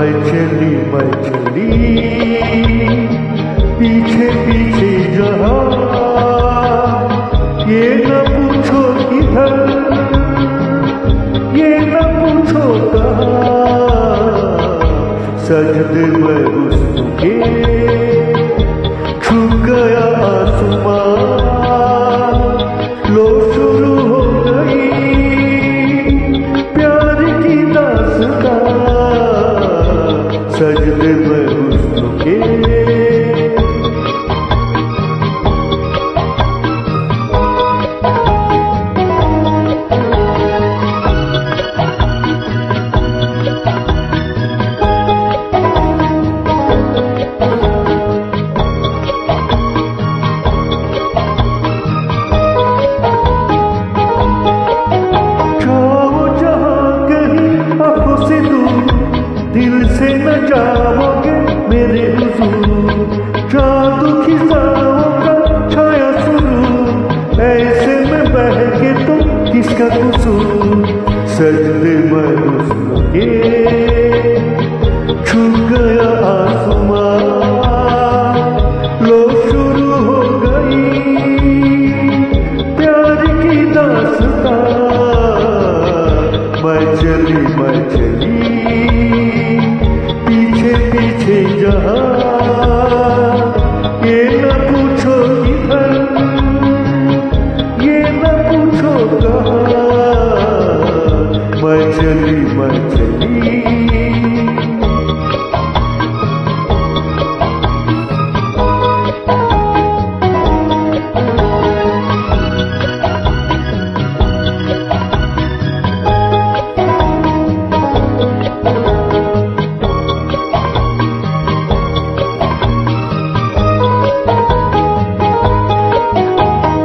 मैं चली पीछे पीछे जहाँ, ये न पूछो किधर, ये न पूछो कहाँ। सजदे में हुस्न के छू गया आसमां, लो शुरू हो गई प्यार की दास्तां। सजदे में हुस्न के दिल से न जाओगे मेरे हुजूर, जादू खिजाओं का छाया शुरू, ऐसे में बहके तो किसका कसूर। सजदे में हुस्न के छू गया आसमां, लो शुरू हो गई प्यार की दास्तां। मैं चली पीछे जहाँ, ये न पूछो किधर, ये न पूछो कहाँ। मैं चली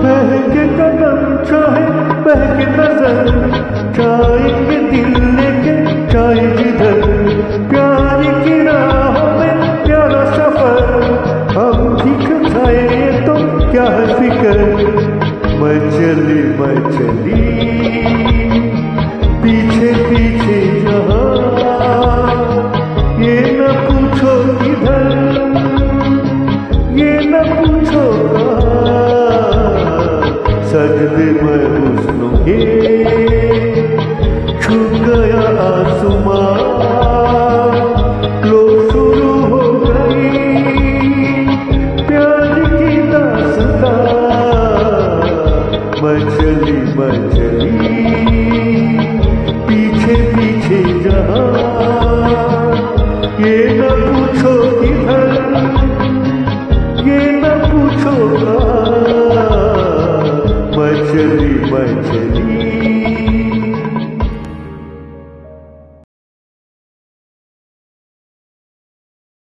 बहके कदम चाहे बहके नजर, जाएंगे दिल लेके चाहे जिधर। प्यार की राहों में प्यारा सफर, हम ठीक खाए तो क्या है फिक्र। मैं चली पीछे पीछे जहाँ, ये न पूछो किधर, ये न पूछो कहाँ। सजदे में हुस्न के छू गया आसमां, लो शुरू हो गई प्यार की दास्तां। मैं चली